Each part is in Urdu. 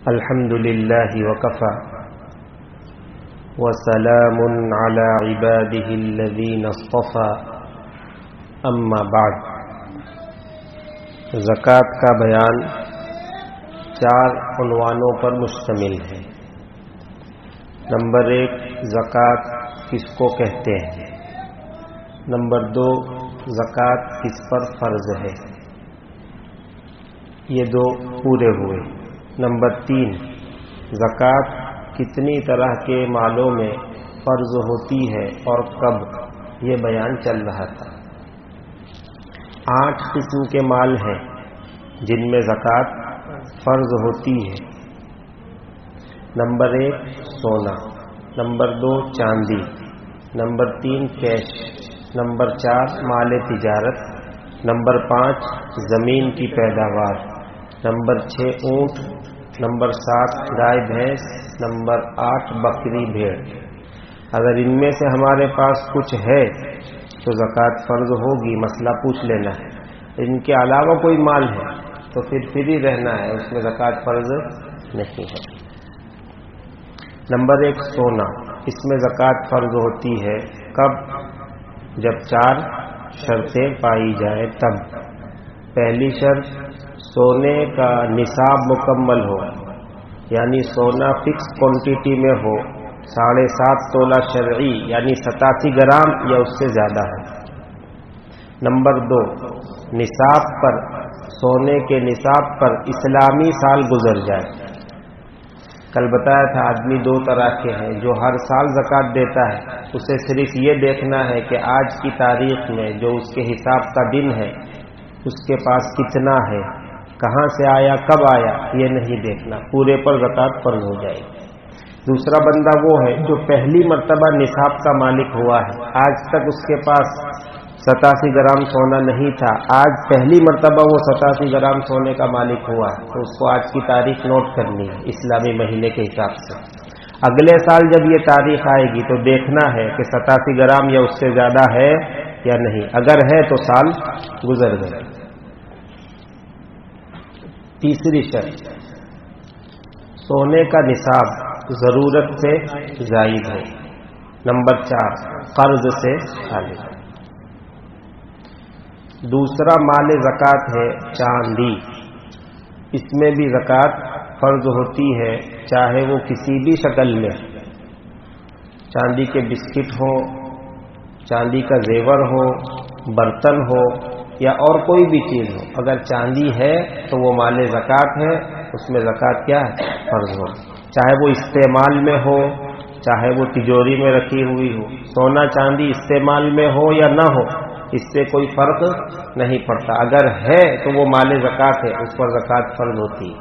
الحمد لله وكفى وسلام على عباده الذين اصطفى اما بعد. زکوٰۃ کا بیان 4 عنوانوں پر مشتمل ہے. نمبر 1 زکوٰۃ کس کو کہتے ہیں. نمبر 2 زکوٰۃ کس پر فرض ہے. یہ 2 پورے ہوئے. نمبر 3 زکوٰۃ کتنی طرح کے مالوں میں فرض ہوتی ہے اور کب، یہ بیان چل رہا تھا. 8 قسم کے مال ہیں جن میں زکوٰۃ فرض ہوتی ہے. نمبر 1 سونا، نمبر 2 چاندی، نمبر 3 کیش، نمبر 4 مال تجارت، نمبر 5 زمین کی پیداوار، نمبر 6 اونٹ، نمبر 7 گائے بھینس، نمبر 8 بکری بھیڑ. اگر ان میں سے ہمارے پاس کچھ ہے تو زکوٰۃ فرض ہوگی، مسئلہ پوچھ لینا ہے. ان کے علاوہ کوئی مال ہے تو پھر فری رہنا ہے، اس میں زکوٰۃ فرض نہیں ہے. نمبر 1 سونا، اس میں زکوٰۃ فرض ہوتی ہے کب؟ جب 4 شرطیں پائی جائے تب. پہلی شرط سونے کا نصاب مکمل ہو، یعنی سونا فکس کوانٹٹی میں ہو، 7.5 تولہ شرعی یعنی 87 گرام یا اس سے زیادہ ہے. نمبر 2 نصاب پر، سونے کے نصاب پر اسلامی سال گزر جائے. کل بتایا تھا آدمی 2 طرح کے ہیں. جو ہر سال زکوٰۃ دیتا ہے اسے صرف یہ دیکھنا ہے کہ آج کی تاریخ میں جو اس کے حساب کا دن ہے اس کے پاس کتنا ہے، کہاں سے آیا، کب آیا، یہ نہیں دیکھنا، پورے پر زکوٰۃ فرض ہو جائے. دوسرا بندہ وہ ہے جو پہلی مرتبہ نصاب کا مالک ہوا ہے، آج تک اس کے پاس 87 گرام سونا نہیں تھا، آج پہلی مرتبہ وہ 87 گرام سونے کا مالک ہوا ہے، تو اس کو آج کی تاریخ نوٹ کرنی ہے اسلامی مہینے کے حساب سے. اگلے سال جب یہ تاریخ آئے گی تو دیکھنا ہے کہ 87 گرام یا اس سے زیادہ ہے یا نہیں. اگر ہے تو سال گزر گئے. تیسری شرط سونے کا نصاب ضرورت سے زائد ہے. نمبر 4 قرض سے خالی. دوسرا مال زکوٰۃ ہے چاندی. اس میں بھی زکوٰۃ فرض ہوتی ہے، چاہے وہ کسی بھی شکل میں، چاندی کے بسکٹ ہو، چاندی کا زیور ہو، برتن ہو یا اور کوئی بھی چیز ہو. اگر چاندی ہے تو وہ مال زکوٰۃ ہے، اس میں زکوٰۃ کیا ہے؟ فرض ہو. چاہے وہ استعمال میں ہو، چاہے وہ تجوری میں رکھی ہوئی ہو. سونا چاندی استعمال میں ہو یا نہ ہو اس سے کوئی فرق نہیں پڑتا. اگر ہے تو وہ مال زکوٰۃ ہے، اس پر زکوٰۃ فرض ہوتی ہے.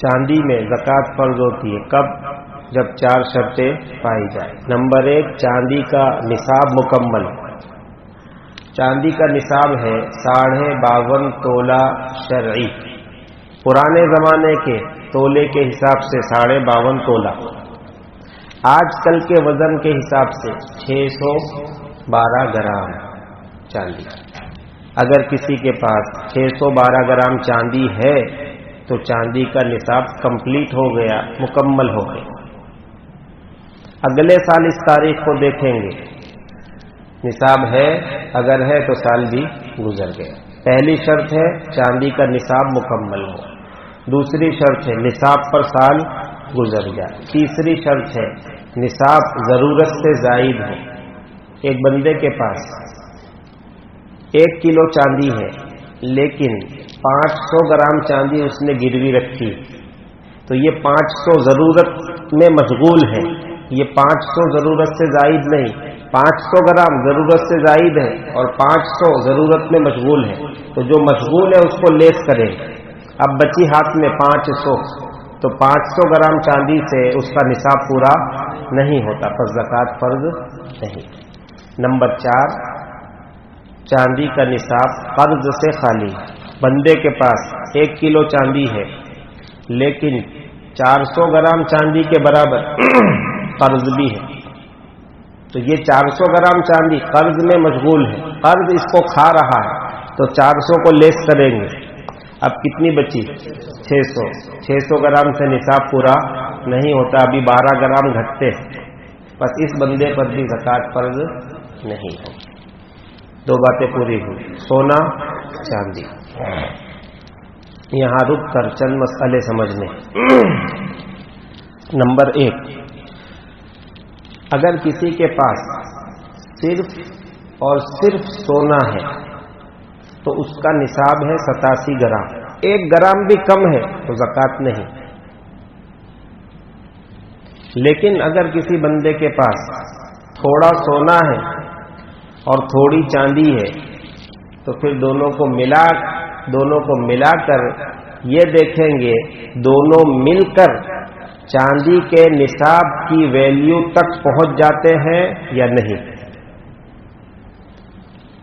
چاندی میں زکوٰۃ فرض ہوتی ہے کب؟ جب 4 شرطیں پائی جائیں. نمبر 1 چاندی کا نصاب مکمل. چاندی کا نصاب ہے 52.5 تولہ شرعی. پرانے زمانے کے تولے کے حساب سے 52.5 تولہ. آج کل کے وزن کے حساب سے 612 گرام چاندی. اگر کسی کے پاس 612 گرام چاندی ہے تو چاندی کا نصاب کمپلیٹ ہو گیا، مکمل ہو گیا. اگلے سال اس تاریخ کو دیکھیں گے، نصاب ہے، اگر ہے تو سال بھی گزر گیا. پہلی شرط ہے چاندی کا نصاب مکمل ہو. دوسری شرط ہے نصاب پر سال گزر جائے. تیسری شرط ہے نصاب ضرورت سے زائد ہو. ایک بندے کے پاس 1 کلو چاندی ہے لیکن 500 گرام چاندی اس نے گروی رکھی، تو یہ 500 ضرورت میں مشغول ہے. یہ 500 ضرورت سے زائد نہیں، 500 گرام ضرورت سے زائد ہے اور 500 ضرورت میں مشغول ہے. تو جو مشغول ہے اس کو لیس کریں. اب بچی ہاتھ میں 500، تو 500 گرام چاندی سے اس کا نصاب پورا نہیں ہوتا، پس زکوٰۃ فرض نہیں. نمبر 4 چاندی کا نصاب قرض سے خالی. بندے کے پاس 1 کلو چاندی ہے لیکن 400 گرام چاندی کے برابر قرض بھی ہے، تو یہ 400 گرام چاندی قرض میں مشغول ہے، قرض اس کو کھا رہا ہے، تو 400 کو لیس کریں گے. اب کتنی بچی؟ 600. 600 گرام سے نصاب پورا نہیں ہوتا، ابھی 12 گرام گھٹتے ہیں، بس اس بندے پر بھی زکوٰۃ فرض نہیں ہے. 2 باتیں پوری ہوئی، سونا چاندی. یہاں رک کر چند مسئلے سمجھنے. نمبر 1، اگر کسی کے پاس صرف اور صرف سونا ہے تو اس کا نصاب ہے 87 گرام. 1 گرام بھی کم ہے تو زکوٰۃ نہیں. لیکن اگر کسی بندے کے پاس تھوڑا سونا ہے اور تھوڑی چاندی ہے تو پھر دونوں کو ملا کر یہ دیکھیں گے دونوں مل کر چاندی کے نصاب کی ویلیو تک پہنچ جاتے ہیں یا نہیں.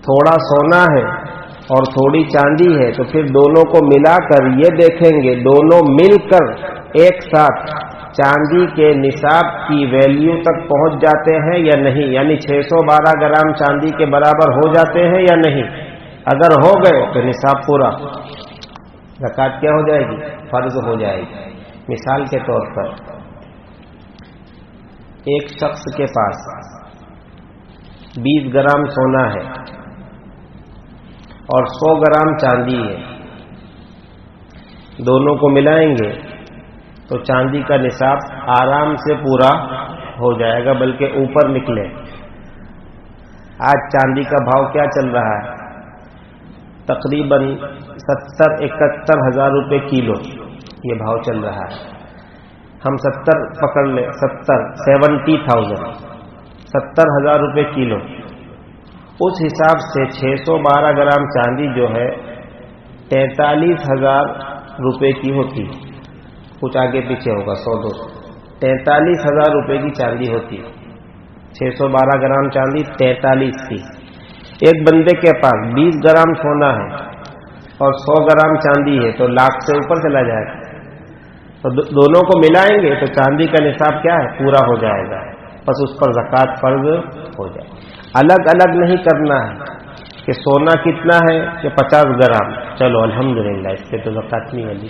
تھوڑا سونا ہے اور تھوڑی چاندی ہے تو پھر دونوں کو ملا کر یہ دیکھیں گے دونوں مل کر ایک ساتھ چاندی کے نصاب کی ویلیو تک پہنچ جاتے ہیں یا نہیں، یعنی 612 گرام چاندی کے برابر ہو جاتے ہیں یا نہیں. اگر ہو گئے تو نصاب پورا، زکوٰۃ کیا ہو جائے گی؟ فرض ہو جائے گی. مثال کے طور پر ایک شخص کے پاس 20 گرام سونا ہے اور 100 گرام چاندی ہے، دونوں کو ملائیں گے تو چاندی کا نصاب آرام سے پورا ہو جائے گا، بلکہ اوپر نکلے. آج چاندی کا بھاؤ کیا چل رہا ہے؟ تقریباً 70-71 ہزار روپے کلو یہ بھاؤ چل رہا ہے. ہم 70 پکڑ لیں، 70,000 70,000 روپے کلو. اس حساب سے 612 گرام چاندی جو ہے 43,000 روپے کی ہوتی، کچھ آگے پیچھے ہوگا 100-200، 43,000 روپے کی چاندی ہوتی. 612 گرام چاندی 43 کی. ایک بندے کے پاس 20 گرام سونا ہے اور 100 گرام چاندی ہے تو لاکھ سے اوپر چلا جائے گا. تو دونوں کو ملائیں گے تو چاندی کا نصاب کیا ہے؟ پورا ہو جائے گا، بس اس پر زکوٰۃ فرض ہو جائے. الگ الگ نہیں کرنا ہے کہ سونا کتنا ہے کہ 50 گرام، چلو الحمدللہ اس پہ تو زکوٰۃ نہیں ہوگی.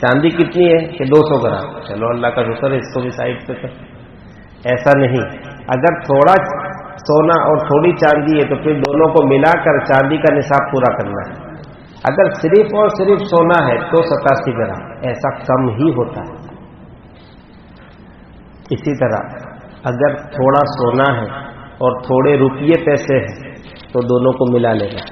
چاندی کتنی ہے کہ 200 گرام، چلو اللہ کا شکر ہے اس کو بھی سائڈ پہ کر. ایسا نہیں. اگر تھوڑا سونا اور تھوڑی چاندی ہے تو پھر دونوں کو ملا کر چاندی کا نصاب پورا کرنا ہے. اگر صرف اور صرف سونا ہے تو 87 گرام، ایسا کم ہی ہوتا ہے. اسی طرح اگر تھوڑا سونا ہے اور تھوڑے روپیے پیسے ہیں تو دونوں کو ملا لینا.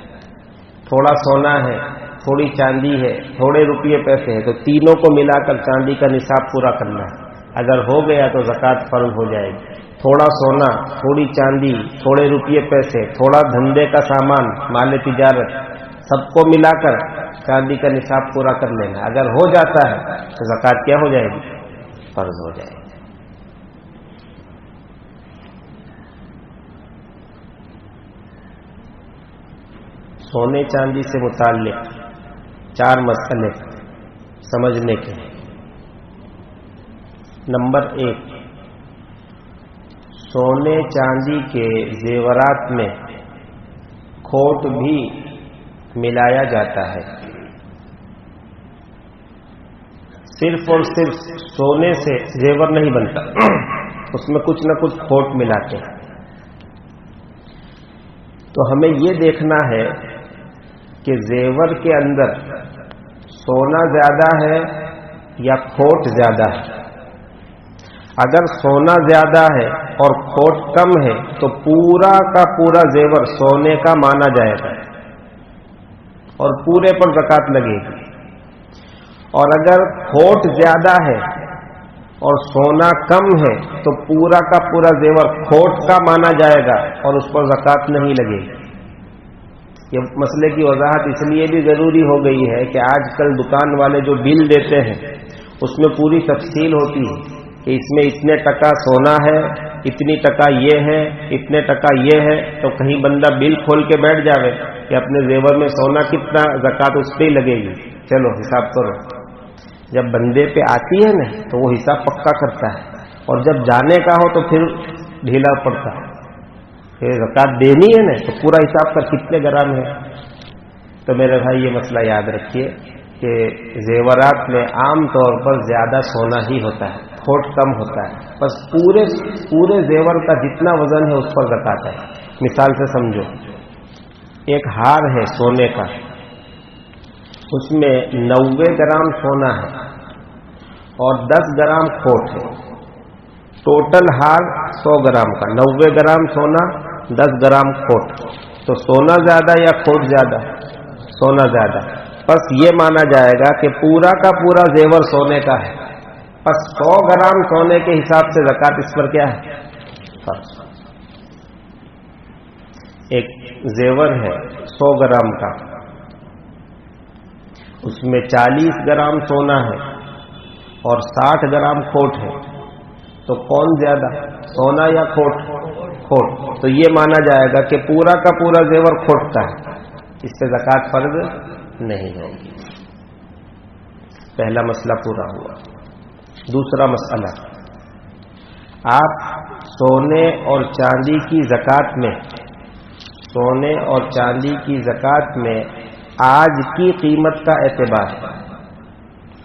تھوڑا سونا ہے، تھوڑی چاندی ہے، تھوڑے روپیے پیسے ہیں تو تینوں کو ملا کر چاندی کا نصاب پورا کرنا ہے. اگر ہو گیا تو زکوٰۃ فرض ہو جائے گی. تھوڑا سونا، تھوڑی چاندی، تھوڑے روپیے پیسے، تھوڑا دھندے کا سامان، مال تجارت، سب کو ملا کر چاندی کا نصاب پورا کر لینا. اگر ہو جاتا ہے تو زکوٰۃ کیا ہو جائے گی؟ فرض ہو جائے گی. سونے چاندی سے متعلق 4 مسئلے سمجھنے کے. نمبر 1، سونے چاندی کے زیورات میں کھوٹ بھی ملایا جاتا ہے. صرف اور صرف سونے سے زیور نہیں بنتا، اس میں کچھ نہ کچھ کھوٹ ملاتے ہیں. تو ہمیں یہ دیکھنا ہے کہ زیور کے اندر سونا زیادہ ہے یا کھوٹ زیادہ ہے. اگر سونا زیادہ ہے اور کھوٹ کم ہے تو پورا کا پورا زیور سونے کا مانا جائے گا اور پورے پر زکوٰۃ لگے گی. اور اگر کھوٹ زیادہ ہے اور سونا کم ہے تو پورا کا پورا زیور کھوٹ کا مانا جائے گا اور اس پر زکوٰۃ نہیں لگے گی. یہ مسئلے کی وضاحت اس لیے بھی ضروری ہو گئی ہے کہ آج کل دکان والے جو بل دیتے ہیں اس میں پوری تفصیل ہوتی ہے کہ اس میں اتنے ٹکا سونا ہے، اتنی ٹکا یہ ہے، اتنے ٹکا یہ ہے. تو کہیں بندہ بل کھول کے بیٹھ جاوے کہ اپنے زیور میں سونا کتنا، زکوٰۃ اس پہ ہی لگے گی. چلو حساب کرو. جب بندے پہ آتی ہے نا تو وہ حساب پکا کرتا ہے، اور جب جانے کا ہو تو پھر ڈھیلا پڑتا ہے. پھر زکوٰۃ دینی ہے نا تو پورا حساب کر کتنے گرام ہے. تو میرے بھائی یہ مسئلہ یاد رکھیے کہ زیورات میں عام طور پر زیادہ سونا ہی ہوتا ہے، کھوٹ کم ہوتا ہے، بس پورے زیور کا جتنا وزن ہے اس پر زکات ہے۔ مثال سے سمجھو، ایک ہار ہے سونے کا، اس میں 90 گرام سونا ہے اور 10 گرام کھوٹ ہے، ٹوٹل ہار 100 گرام کا، 90 گرام سونا 10 گرام کھوٹ، تو سونا زیادہ یا کھوٹ زیادہ؟ سونا زیادہ۔ بس یہ مانا جائے گا کہ پورا کا پورا زیور سونے کا ہے، بس 100 گرام سونے کے حساب سے زکات اس پر کیا ہے؟ ایک زیور ہے 100 گرام کا، اس میں 40 گرام سونا ہے اور 60 گرام کھوٹ ہے، تو کون زیادہ، سونا یا کھوٹ؟ کھوٹ۔ تو یہ مانا جائے گا کہ پورا کا پورا زیور کھوٹ کا ہے، اس پہ زکات فرض نہیں ہوگی۔ پہلا مسئلہ پورا ہوا۔ دوسرا مسئلہ، آپ سونے اور چاندی کی زکات میں، سونے اور چاندی کی زکات میں آج کی قیمت کا اعتبار ہے،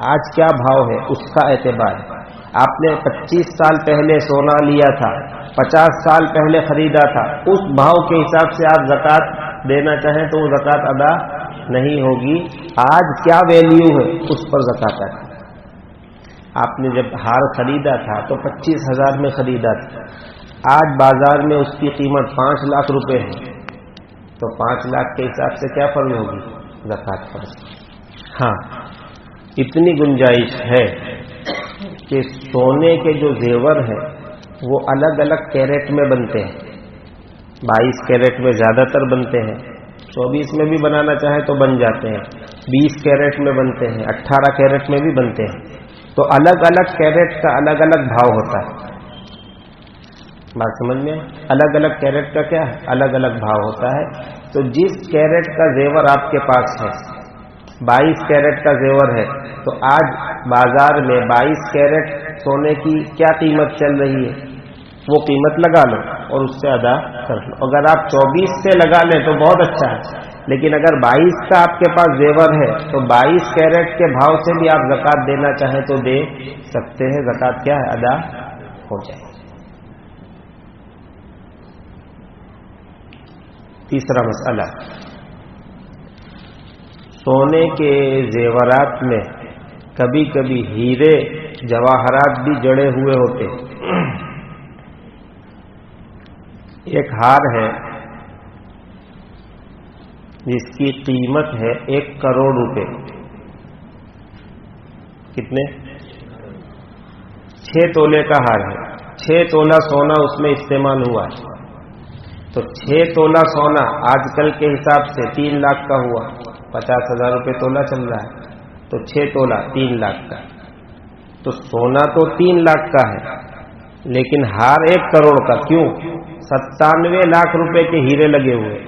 آج کیا بھاؤ ہے اس کا اعتبار ہے۔ آپ نے 25 سال پہلے سونا لیا تھا، 50 سال پہلے خریدا تھا، اس بھاؤ کے حساب سے آپ زکات دینا چاہیں تو وہ زکات ادا نہیں ہوگی۔ آج کیا ویلیو ہے اس پر زکات ہے۔ آپ نے جب ہار خریدا تھا تو 25,000 میں خریدا تھا، آج بازار میں اس کی قیمت 5 لاکھ روپے ہے، تو 5 لاکھ کے حساب سے کیا فرض ہوگی؟ زکات فرض۔ ہاں، اتنی گنجائش ہے کہ سونے کے جو زیور ہیں وہ الگ الگ کیرٹ میں بنتے ہیں، 22 کیرٹ میں زیادہ تر بنتے ہیں، 24 میں بھی بنانا چاہے تو بن جاتے ہیں، 20 کیرٹ میں بنتے ہیں، 18 کیرٹ میں بھی بنتے ہیں، تو الگ الگ کیرٹ کا الگ الگ بھاؤ ہوتا ہے۔ بات سمجھ میں؟ الگ الگ کیرٹ کا کیا ہے؟ الگ الگ بھاؤ ہوتا ہے۔ تو جس کیرٹ کا زیور آپ کے پاس ہے، 22 کیرٹ کا زیور ہے، تو آج بازار میں 22 کیرٹ سونے کی کیا قیمت چل رہی ہے، وہ قیمت لگا لو اور اس سے ادا کر لو۔ اگر آپ 24 سے لگا لیں تو بہت اچھا ہے، لیکن اگر 22 کا آپ کے پاس زیور ہے تو 22 کیرٹ کے بھاؤ سے بھی آپ زکات دینا چاہیں تو دے سکتے ہیں، زکات کیا ہے؟ ادا ہو جائے۔ تیسرا مسئلہ، سونے کے زیورات میں کبھی کبھی ہیرے جواہرات بھی جڑے ہوئے ہوتے ہیں۔ ایک ہار ہے جس کی قیمت ہے 1 کروڑ روپے، کتنے؟ 6 تولے کا ہار ہے، 6 تولہ سونا اس میں استعمال ہوا ہے، تو 6 تولہ سونا آج کل کے حساب سے 3 لاکھ کا ہوا، 50,000 روپے تولہ چل رہا ہے، تو 6 تولہ 3 لاکھ کا، تو سونا تو 3 لاکھ کا ہے لیکن ہار 1 کروڑ کا، کیوں؟ 97 لاکھ روپے کے ہیرے لگے ہوئے،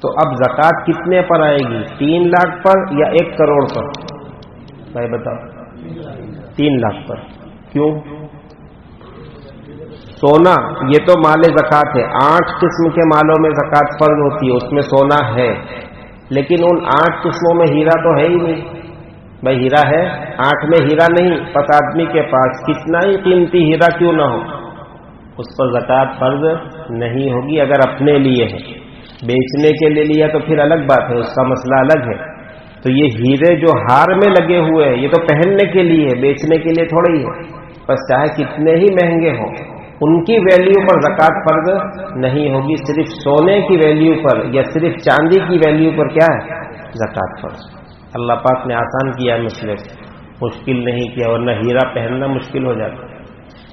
تو اب زکات کتنے پر آئے گی؟ 3 لاکھ پر یا 1 کروڑ پر؟ بھائی بتاؤ، 3 لاکھ پر۔ کیوں؟ سونا یہ تو مال زکات ہے، 8 قسم کے مالوں میں زکات فرض ہوتی ہے، اس میں سونا ہے، لیکن ان 8 قسموں میں ہیرا تو ہے ہی نہیں۔ بھائی ہیرا ہے، 8 میں ہیرا نہیں، پس آدمی کے پاس کتنا ہی قیمتی ہیرا کیوں نہ ہو، اس پر زکات فرض نہیں ہوگی اگر اپنے لیے ہے۔ بیچنے کے لیے لیا تو پھر الگ بات ہے، اس کا مسئلہ الگ ہے۔ تو یہ ہیرے جو ہار میں لگے ہوئے ہیں یہ تو پہننے کے لیے ہے، بیچنے کے لیے تھوڑا ہی ہے، بس چاہے کتنے ہی مہنگے ہوں ان کی ویلیو پر زکات فرض نہیں ہوگی، صرف سونے کی ویلیو پر یا صرف چاندی کی ویلیو پر کیا ہے؟ زکات فرض۔ اللہ پاک نے آسان کیا ہے مسئلے کو، مشکل نہیں کیا، ورنہ ہیرا پہننا مشکل ہو جاتا ہے۔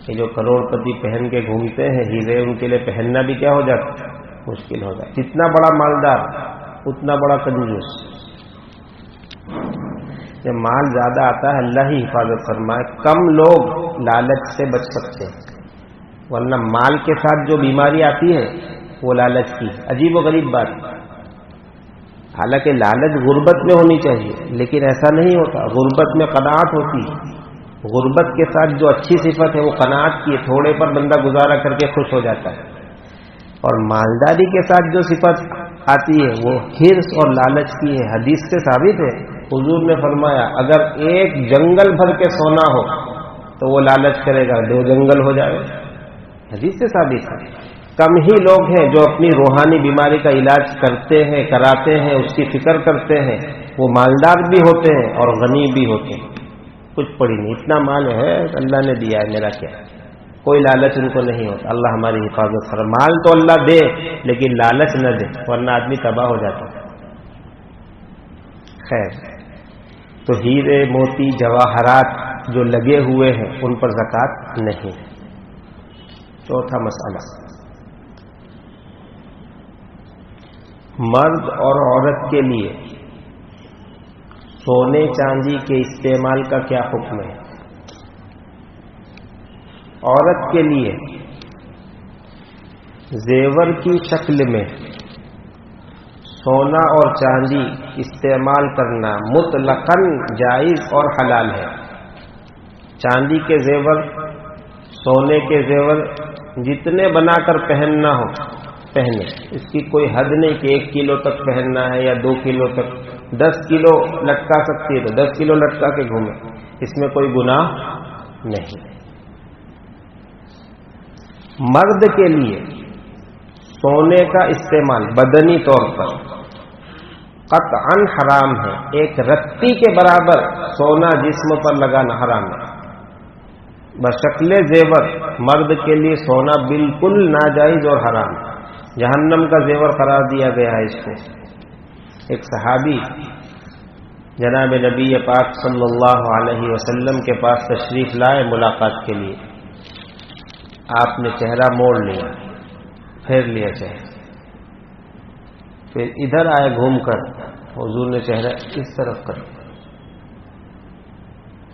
یہ جو کروڑ پتی پہن کے گھومتے ہیں ہیرے، ان کے لیے پہننا بھی کیا ہو جاتا ہے؟ مشکل ہو جاتا ہے۔ جتنا بڑا مالدار اتنا بڑا کنجوس۔ جب مال زیادہ آتا ہے اللہ ہی حفاظت فرمائے، کم لوگ لالچ سے بچ سکتے ہیں، ورنہ مال کے ساتھ جو بیماری آتی ہے وہ لالچ کی۔ عجیب و غریب بات، حالانکہ لالچ غربت میں ہونی چاہیے لیکن ایسا نہیں ہوتا، غربت میں قناعت ہوتی ہے۔ غربت کے ساتھ جو اچھی صفت ہے وہ قناعت کی ہے، تھوڑے پر بندہ گزارا کر کے خوش ہو جاتا ہے، اور مالداری کے ساتھ جو صفت آتی ہے وہ حرص اور لالچ کی ہے. حدیث سے ثابت ہے. حضور نے فرمایا اگر ایک جنگل بھر کے سونا ہو تو وہ لالچ کرے گا 2 جنگل ہو جائے. حدیث سے ثابت ہے. کم ہی لوگ ہیں جو اپنی روحانی بیماری کا علاج کرتے ہیں، کراتے ہیں، اس کی فکر کرتے ہیں. وہ مالدار بھی ہوتے ہیں اور غنی بھی ہوتے ہیں. کچھ پڑی نہیں، اتنا مال ہے اللہ نے دیا ہے، میرا کیا. کوئی لالچ ان کو نہیں ہوتا. اللہ ہماری حفاظت کرے. مال تو اللہ دے لیکن لالچ نہ دے ورنہ آدمی تباہ ہو جاتا ہے. خیر، تو ہیرے موتی جواہرات جو لگے ہوئے ہیں ان پر زکوٰۃ نہیں. چوتھا مسئلہ، مرد اور عورت کے لیے سونے چاندی کے استعمال کا کیا حکم ہے؟ عورت کے لیے زیور کی شکل میں سونا اور چاندی استعمال کرنا مطلقاً جائز اور حلال ہے. چاندی کے زیور، سونے کے زیور جتنے بنا کر پہننا ہو پہنے. اس کی کوئی حد نہیں کہ 1 کلو تک پہننا ہے یا 2 کلو تک. 10 کلو لٹکا سکتی ہے تو 10 کلو لٹکا کے گھومے، اس میں کوئی گناہ نہیں. مرد کے لیے سونے کا استعمال بدنی طور پر قطعاً حرام ہے. ایک رتی کے برابر سونا جسم پر لگانا حرام ہے. بشکل زیور مرد کے لیے سونا بالکل ناجائز اور حرام. جہنم کا زیور قرار دیا گیا ہے اس کو. ایک صحابی جناب نبی پاک صلی اللہ علیہ وسلم کے پاس تشریف لائے ملاقات کے لیے. آپ نے چہرہ موڑ لیا، پھیر لیا چہرہ، پھر ادھر آئے گھوم کر. حضور نے چہرہ اس طرف کر دیا.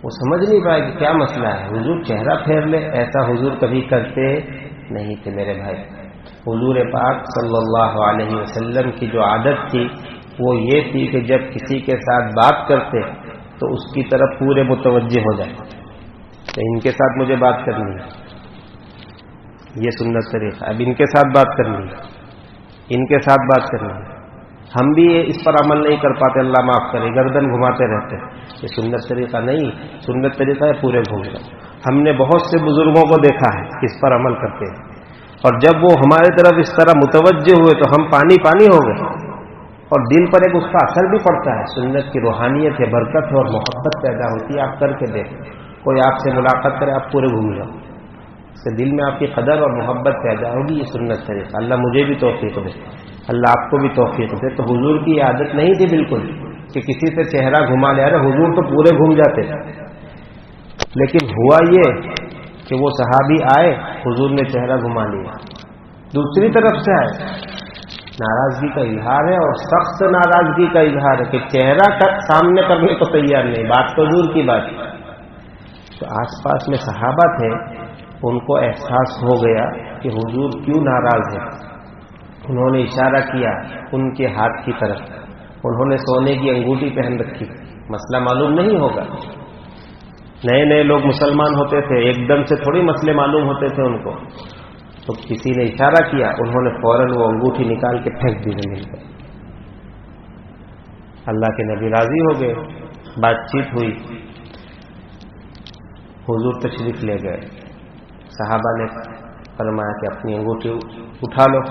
وہ سمجھ نہیں پائے کہ کیا مسئلہ ہے. حضور چہرہ پھیر لے، ایسا حضور کبھی کرتے نہیں تھے میرے بھائی. حضور پاک صلی اللہ علیہ وسلم کی جو عادت تھی وہ یہ تھی کہ جب کسی کے ساتھ بات کرتے تو اس کی طرف پورے متوجہ ہو جائے. تو ان کے ساتھ مجھے بات کرنی ہے، یہ سنت طریقہ. اب ان کے ساتھ بات کرنی ہے، ان کے ساتھ بات کرنی ہے. ہم بھی اس پر عمل نہیں کر پاتے، اللہ معاف کرے، گردن گھماتے رہتے. یہ سنت طریقہ نہیں. سنت طریقہ ہے پورے گھوم کر. ہم نے بہت سے بزرگوں کو دیکھا ہے اس پر عمل کرتے ہیں، اور جب وہ ہمارے طرف اس طرح متوجہ ہوئے تو ہم پانی پانی ہو گئے، اور دل پر ایک اس کا اثر بھی پڑتا ہے. سنت کی روحانیت ہے، برکت ہے اور محبت پیدا ہوتی ہے. آپ کر کے دیکھیں، کوئی آپ سے ملاقات کرے آپ پورے گھوم جاؤ، اس سے دل میں آپ کی قدر اور محبت پیدا ہوگی. یہ سنت طریقہ. اللہ مجھے بھی توفیق دے، اللہ آپ کو بھی توفیق دے. تو حضور کی عادت نہیں تھی بالکل کہ کسی سے چہرہ گھما لے. ارے حضور تو پورے گھوم جاتے. لیکن ہوا یہ کہ وہ صحابی آئے، حضور نے چہرہ گھما لیا. دوسری طرف سے آئے، ناراضگی کا اظہار ہے، اور سخت ناراضگی کا اظہار ہے کہ چہرہ سامنے کرنے کو تیار نہیں. بات تو دور کی بات. تو آس پاس میں صحابہ تھے، ان کو احساس ہو گیا کہ حضور کیوں ناراض ہے. انہوں نے اشارہ کیا ان کے ہاتھ کی طرف. انہوں نے سونے کی انگوٹھی پہن رکھی. مسئلہ معلوم نہیں ہوگا، نئے نئے لوگ مسلمان ہوتے تھے، ایک دم سے تھوڑی مسئلے معلوم ہوتے تھے ان کو. تو کسی نے اشارہ کیا، انہوں نے فوراً وہ انگوٹھی نکال کے پھینک دی زمین پر. اللہ کے نبی راضی ہو گئے، بات چیت ہوئی، حضور تشریف لے گئے. صحابہ نے فرمایا کہ اپنی انگوٹھی اٹھا لو.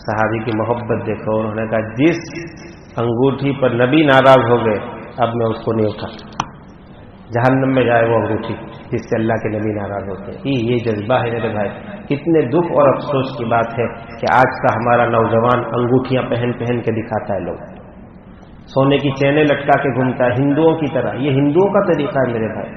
صحابی کی محبت دیکھو. انہوں نے کہا جس انگوٹھی پر نبی ناراض ہو گئے اب میں اس کو نہیں اٹھا. جہنم میں جائے وہ انگوٹھی جس سے اللہ کے نبی ناراض ہوتے ہیں. یہ جذبہ ہے میرے بھائی. کتنے دکھ اور افسوس کی بات ہے کہ آج کا ہمارا نوجوان انگوٹھیاں پہن پہن کے دکھاتا ہے. لوگ سونے کی چینیں لٹکا کے گھومتا ہے ہندوؤں کی طرح. یہ ہندوؤں کا طریقہ ہے میرے بھائی،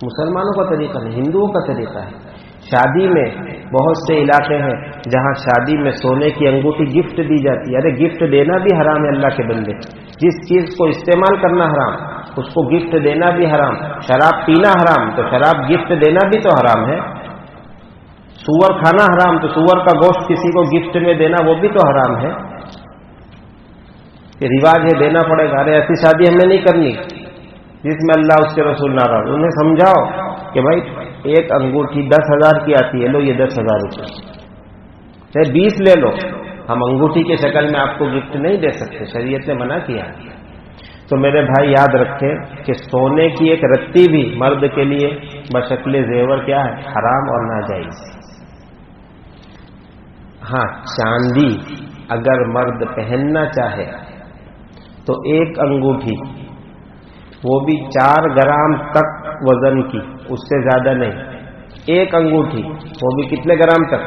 مسلمانوں کا طریقہ نہیں، ہندوؤں کا طریقہ ہے. شادی میں بہت سے علاقے ہیں جہاں شادی میں سونے کی انگوٹھی گفٹ دی جاتی ہے. ارے گفٹ دینا بھی حرام ہے اللہ کے بندے. جس چیز کو استعمال کرنا حرام اس کو گفٹ دینا بھی حرام. شراب پینا حرام تو شراب گفٹ دینا بھی تو حرام ہے. سور کھانا حرام تو سور کا گوشت کسی کو گفٹ میں دینا وہ بھی تو حرام ہے. کہ رواج ہے دینا پڑے گا. ارے ایسی شادی ہمیں نہیں کرنی جس میں اللہ اس کے رسول ناراض. انہیں سمجھاؤ کہ بھائی ایک انگوٹھی 10,000 کی آتی ہے، لو یہ 10,000 روپے، 20 لے لو، ہم انگوٹھی کی شکل میں آپ کو گفٹ نہیں دے سکتے، شریعت نے منع کیا۔ تو میرے بھائی یاد رکھیں کہ سونے کی ایک رتی بھی مرد کے لیے بشکل زیور کیا ہے؟ حرام اور ناجائز۔ ہاں، چاندی اگر مرد پہننا چاہے تو ایک انگوٹھی، وہ بھی 4 گرام تک وزن کی، اس سے زیادہ نہیں، ایک انگوٹھی وہ بھی کتنے گرام تک؟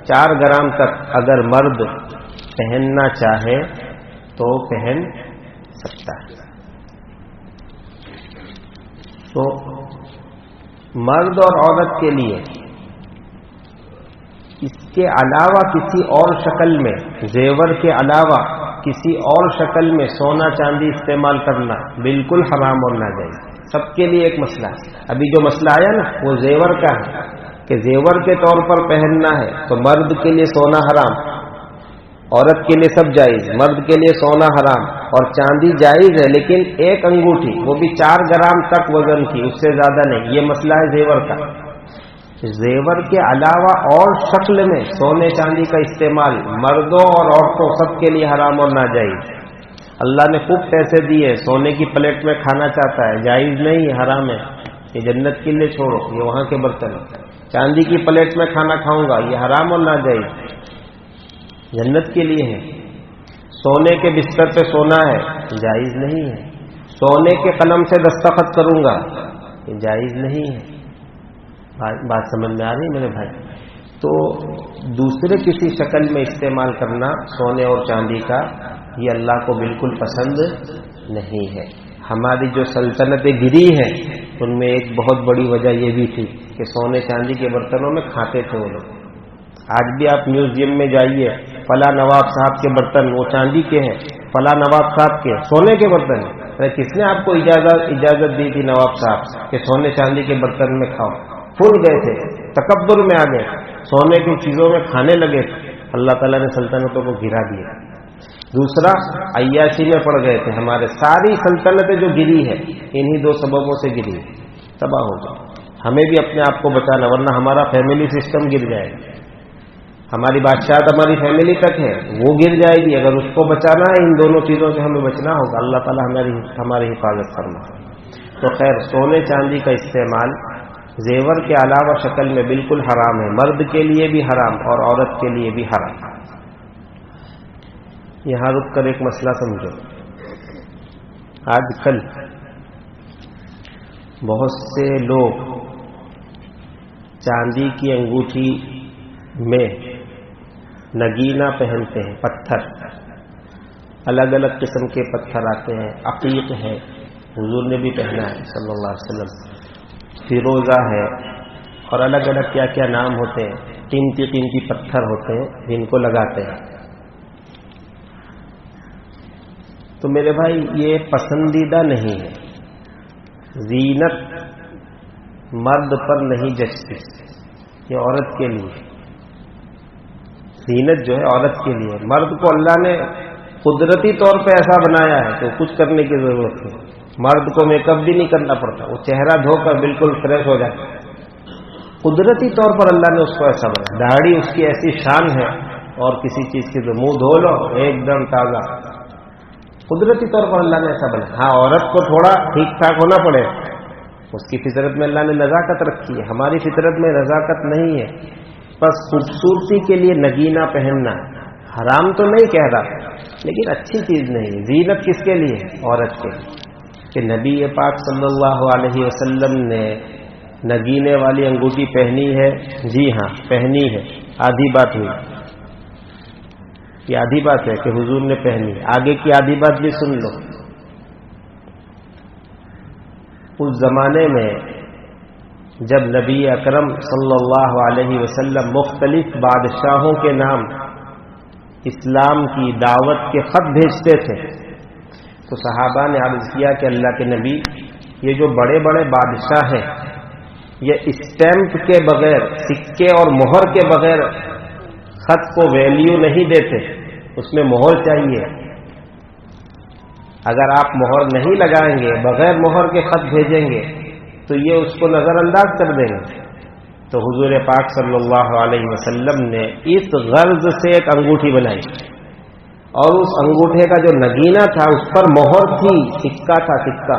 4 گرام تک اگر مرد پہننا چاہے تو پہن سکتا ہے۔ تو مرد اور عورت کے لیے اس کے علاوہ کسی اور شکل میں، زیور کے علاوہ کسی اور شکل میں سونا چاندی استعمال کرنا بالکل حرام اور ناجائز، سب کے لیے ایک مسئلہ ہے۔ ابھی جو مسئلہ آیا نا وہ زیور کا ہے کہ زیور کے طور پر پہننا ہے تو مرد کے لیے سونا حرام، عورت کے لیے سب جائز، مرد کے لیے سونا حرام اور چاندی جائز ہے، لیکن ایک انگوٹھی وہ بھی 4 گرام تک وزن کی، اس سے زیادہ نہیں۔ یہ مسئلہ ہے زیور کا۔ زیور کے علاوہ اور شکل میں سونے چاندی کا استعمال مردوں اور عورتوں سب کے لیے حرام اور ناجائز۔ اللہ نے خوب پیسے دیے، سونے کی پلیٹ میں کھانا چاہتا ہے، جائز نہیں، حرام ہے، یہ جنت کے لیے چھوڑو، یہ وہاں کے برتن۔ چاندی کی پلیٹ میں کھانا کھاؤں گا، یہ حرام اور ناجائز، جنت کے لیے ہے۔ سونے کے بستر پہ سونا ہے، جائز نہیں ہے۔ سونے کے قلم سے دستخط کروں گا، یہ جائز نہیں ہے۔ بات سمجھ میں آ رہی ہے میرے بھائی؟ تو دوسرے کسی شکل میں استعمال کرنا سونے اور چاندی کا، یہ اللہ کو بالکل پسند نہیں ہے۔ ہماری جو سلطنتیں گری ہیں ان میں ایک بہت بڑی وجہ یہ بھی تھی کہ سونے چاندی کے برتنوں میں کھاتے تھے وہ لوگ۔ آج بھی آپ میوزیم میں جائیے، فلاں نواب صاحب کے برتن وہ چاندی کے ہیں، فلاں نواب صاحب کے سونے کے برتن ہیں۔ کس نے آپ کو اجازت دی تھی نواب صاحب کہ سونے چاندی کے برتن میں کھاؤ؟ پھول گئے تھے، تکبر میں آ گئے، سونے کی چیزوں میں کھانے لگے، اللہ تعالیٰ نے سلطنتوں کو گرا دیا۔ دوسرا، عیاشی میں پڑ گئے تھے، ہمارے ساری سلطنتیں جو گری ہے انہی 2 سببوں سے گری، تباہ ہو گئی۔ ہمیں بھی اپنے آپ کو بچانا، ورنہ ہمارا فیملی سسٹم گر جائے گا، ہماری بادشاہت ہماری فیملی تک ہے وہ گر جائے گی۔ اگر اس کو بچانا ہے ان دونوں چیزوں سے ہمیں بچنا ہوگا، اللہ تعالیٰ ہماری حفاظت کرنا۔ تو خیر، سونے چاندی کا استعمال زیور کے علاوہ شکل میں بالکل حرام ہے، مرد کے لیے بھی حرام اور عورت کے لیے بھی حرام۔ یہاں رک کر ایک مسئلہ سمجھو۔ آج کل بہت سے لوگ چاندی کی انگوٹھی میں نگینہ پہنتے ہیں، پتھر، الگ الگ قسم کے پتھر آتے ہیں، عقیق ہے، حضور نے بھی پہنا ہے صلی اللہ علیہ وسلم، فیروزہ ہے، اور الگ الگ کیا کیا نام ہوتے ہیں، قیمتی قیمتی پتھر ہوتے ہیں جن کو لگاتے ہیں۔ تو میرے بھائی یہ پسندیدہ نہیں ہے، زینت مرد پر نہیں جچتی، یہ عورت کے لیے زینت جو ہے عورت کے لیے۔ مرد کو اللہ نے قدرتی طور پہ ایسا بنایا ہے تو کچھ کرنے کی ضرورت نہیں، مرد کو میک اپ بھی نہیں کرنا پڑتا، وہ چہرہ دھو کر بالکل فریش ہو جاتا ہے۔ قدرتی طور پر اللہ نے اس کو ایسا بنایا، داڑھی اس کی ایسی شان ہے، اور کسی چیز کی منہ دھو لو ایک دم تازہ، قدرتی طور پر اللہ نے ایسا بنایا۔ ہاں، عورت کو تھوڑا ٹھیک ٹھاک ہونا پڑے، اس کی فطرت میں اللہ نے نزاکت رکھی ہے، ہماری فطرت میں نزاکت نہیں ہے۔ بس خوبصورتی کے لیے نگینہ پہننا حرام تو نہیں کہہ رہا، لیکن اچھی چیز نہیں۔ زینت کس کے لیے؟ عورت کے لیے، کہ نبی پاک صلی اللہ علیہ وسلم نے نگینے والی انگوٹھی پہنی ہے؟ جی ہاں پہنی ہے، آدھی بات ہوئی، یہ آدھی بات ہے کہ حضور نے پہنی، آگے کی آدھی بات بھی سن لو۔ اس زمانے میں جب نبی اکرم صلی اللہ علیہ وسلم مختلف بادشاہوں کے نام اسلام کی دعوت کے خط بھیجتے تھے تو صحابہ نے عرض کیا کہ اللہ کے نبی، یہ جو بڑے بڑے بادشاہ ہیں یہ اسٹیمپ کے بغیر، سکے اور مہر کے بغیر خط کو ویلیو نہیں دیتے، اس میں مہر چاہیے۔ اگر آپ مہر نہیں لگائیں گے، بغیر مہر کے خط بھیجیں گے تو یہ اس کو نظر انداز کر دیں گے۔ تو حضور پاک صلی اللہ علیہ وسلم نے اس غرض سے ایک انگوٹھی بنائی، اور اس انگوٹھے کا جو نگینہ تھا اس پر مہر تھی، سکہ تھا، سکہ،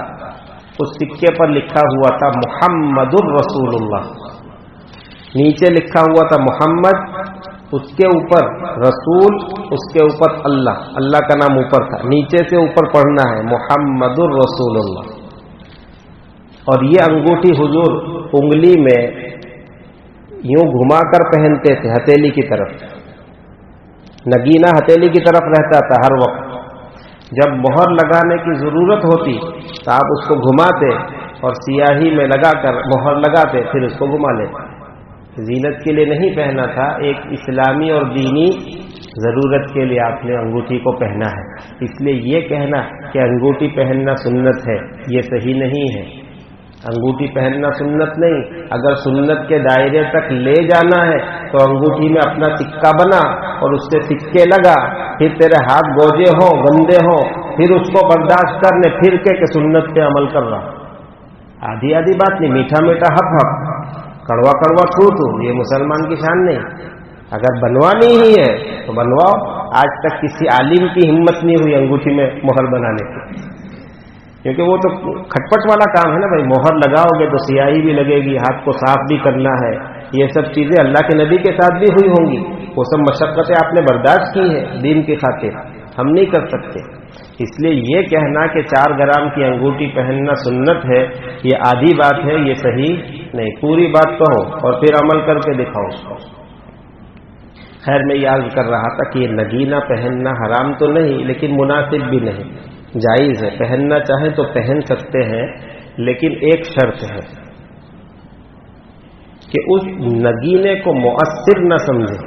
اس سکے پر لکھا ہوا تھا محمد الرسول اللہ، نیچے لکھا ہوا تھا محمد، اس کے اوپر رسول، اس کے اوپر اللہ، اللہ کا نام اوپر تھا، نیچے سے اوپر پڑھنا ہے محمد الرسول اللہ۔ اور یہ انگوٹھی حضور انگلی میں یوں گھما کر پہنتے تھے ہتھیلی کی طرف، نگینہ ہتھیلی کی طرف رہتا تھا ہر وقت، جب مہر لگانے کی ضرورت ہوتی تو آپ اس کو گھماتے اور سیاہی میں لگا کر مہر لگاتے، پھر اس کو گھما لیتے۔ زینت کے لیے نہیں پہنا تھا، ایک اسلامی اور دینی ضرورت کے لیے آپ نے انگوٹھی کو پہنا ہے۔ اس لیے یہ کہنا کہ انگوٹھی پہننا سنت ہے، یہ صحیح نہیں ہے۔ انگوٹھی پہننا سنت نہیں، اگر سنت کے دائرے تک لے جانا ہے تو انگوٹھی میں اپنا سکہ بنا اور اس سے سکے لگا، پھر تیرے ہاتھ گوجے ہوں، گندے ہوں، پھر اس کو برداشت کرنے، پھر کہ سنت پہ عمل کر رہا۔ آدھی آدھی بات نہیں، میٹھا میٹھا حق حق، کڑوا کڑوا تھو تو، یہ مسلمان کی شان نہیں۔ اگر بنوانی ہی ہے تو بنواؤ۔ آج تک کسی عالم کی ہمت نہیں ہوئی انگوٹھی میں مہر بنانے کی، کیونکہ وہ تو کھٹپٹ والا کام ہے نا بھائی، مہر لگاؤ گے تو سیاہی بھی لگے گی، ہاتھ کو صاف بھی کرنا ہے، یہ سب چیزیں اللہ کے نبی کے ساتھ بھی ہوئی ہوں گی، وہ سب مشقتیں آپ نے برداشت کی ہیں دین کی خاطر، ہم نہیں کر سکتے۔ اس لیے یہ کہنا کہ 4 گرام کی انگوٹھی پہننا سنت ہے، یہ آدھی بات ہے، یہ صحیح نہیں، پوری بات کہو اور پھر عمل کر کے دکھاؤ اس کو۔ خیر میں یہ عرض کر رہا تھا کہ یہ نگینہ پہننا حرام تو نہیں، لیکن مناسب بھی نہیں، جائز ہے، پہننا چاہیں تو پہن سکتے ہیں، لیکن ایک شرط ہے کہ اس نگینے کو مؤثر نہ سمجھے،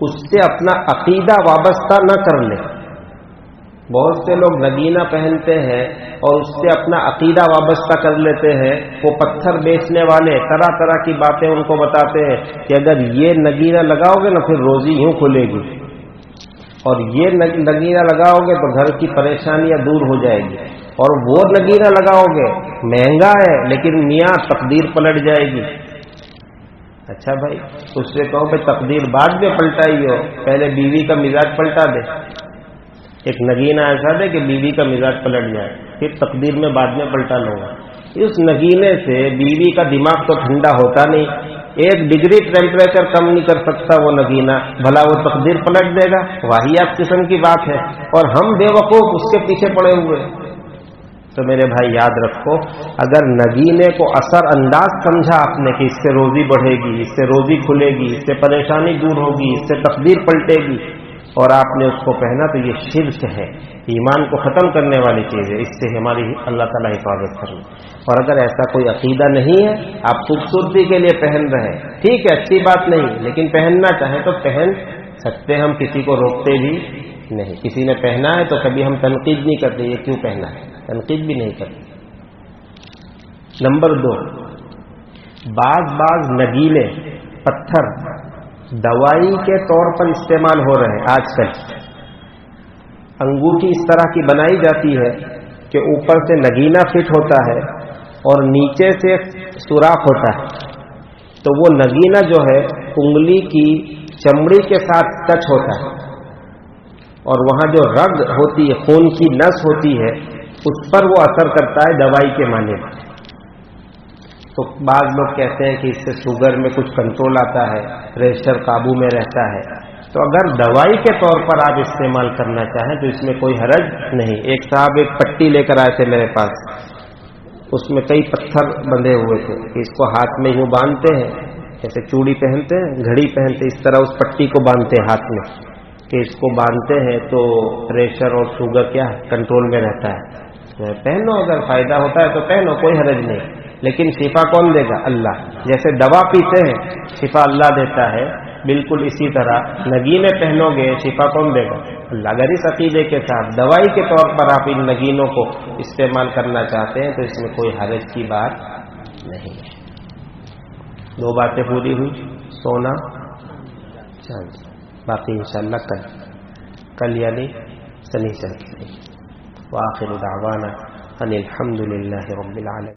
اس سے اپنا عقیدہ وابستہ نہ کر لے۔ بہت سے لوگ نگینہ پہنتے ہیں اور اس سے اپنا عقیدہ وابستہ کر لیتے ہیں، وہ پتھر بیچنے والے طرح طرح کی باتیں ان کو بتاتے ہیں کہ اگر یہ نگینہ لگاؤ گے نا پھر روزی یوں کھلے گی، اور یہ نگینہ لگاؤ گے تو گھر کی پریشانیاں دور ہو جائے گی، اور وہ نگینہ لگاؤ گے مہنگا ہے لیکن میاں تقدیر پلٹ جائے گی۔ اچھا بھائی، اس سے کہو کہ تقدیر بعد میں پلٹائی ہو، پہلے بیوی کا مزاج پلٹا دے۔ ایک نگینہ ایسا دے کہ بیوی کا مزاج پلٹ جائے، پھر تقدیر میں بعد میں پلٹا لوں گا۔ اس نگینے سے بیوی کا دماغ تو ٹھنڈا ہوتا نہیں، 1 ڈگری ٹیمپریچر کم نہیں کر سکتا وہ نگینہ، بھلا وہ تقدیر پلٹ دے گا؟ واہیات قسم کی بات ہے، اور ہم بے وقوف اس کے پیچھے پڑے ہوئے۔ تو میرے بھائی یاد رکھو، اگر نگینے کو اثر انداز سمجھا آپ نے کہ اس سے روزی بڑھے گی، اس سے روزی کھلے گی، اس سے پریشانی دور ہوگی، اس سے تقدیر پلٹے گی، اور آپ نے اس کو پہنا، تو یہ شرک ہے، ایمان کو ختم کرنے والی چیز ہے، اس سے ہماری اللہ تعالیٰ حفاظت کرے۔ اور اگر ایسا کوئی عقیدہ نہیں ہے، آپ خوبصورتی کے لیے پہن رہے ہیں، ٹھیک ہے، اچھی بات نہیں، لیکن پہننا چاہیں تو پہن سکتے، ہم کسی کو روکتے بھی نہیں۔ کسی نے پہنا ہے تو کبھی ہم تنقید نہیں کرتے یہ کیوں پہنا ہے، تنقید بھی نہیں کرتے۔ نمبر 2، بعض نگینے پتھر دوائی کے طور پر استعمال ہو رہے ہیں آج کل۔ انگوٹھی اس طرح کی بنائی جاتی ہے کہ اوپر سے نگینہ فٹ ہوتا ہے اور نیچے سے سوراخ ہوتا ہے، تو وہ نگینہ جو ہے انگلی کی چمڑی کے ساتھ ٹچ ہوتا ہے، اور وہاں جو رگ ہوتی ہے، خون کی نس ہوتی ہے، اس پر وہ اثر کرتا ہے دوائی کے معنی میں۔ تو بعض لوگ کہتے ہیں کہ اس سے شوگر میں کچھ کنٹرول آتا ہے، پریشر قابو میں رہتا ہے، تو اگر دوائی کے طور پر آپ استعمال کرنا چاہیں تو اس میں کوئی حرج نہیں۔ ایک صاحب ایک پٹی لے کر آئے تھے میرے پاس، اس میں کئی پتھر بندھے ہوئے تھے کہ اس کو ہاتھ میں یوں باندھتے ہیں، جیسے چوڑی پہنتے ہیں، گھڑی پہنتے، اس طرح اس پٹی کو باندھتے ہیں ہاتھ میں، کہ اس کو باندھتے ہیں تو پریشر اور شوگر کیا ہے کنٹرول میں رہتا ہے۔ پہنو، اگر فائدہ ہوتا ہے تو پہنو، کوئی حرج نہیں، لیکن شفا کون دے گا؟ اللہ۔ جیسے دوا پیتے ہیں شفا اللہ دیتا ہے، بالکل اسی طرح نگینے پہنو گے شفا کون دے گا؟ اللہ۔ اگر اس عقیدے کے ساتھ دوائی کے طور پر آپ ان نگینوں کو استعمال کرنا چاہتے ہیں تو اس میں کوئی حرج کی بات نہیں ہے۔ 2 باتیں پوری ہوئی، سونا چاندی، باقی انشاءاللہ کل یعنی سنیچر کے دن۔ وآخر دعوانا ان الحمد للہ رب العالمین۔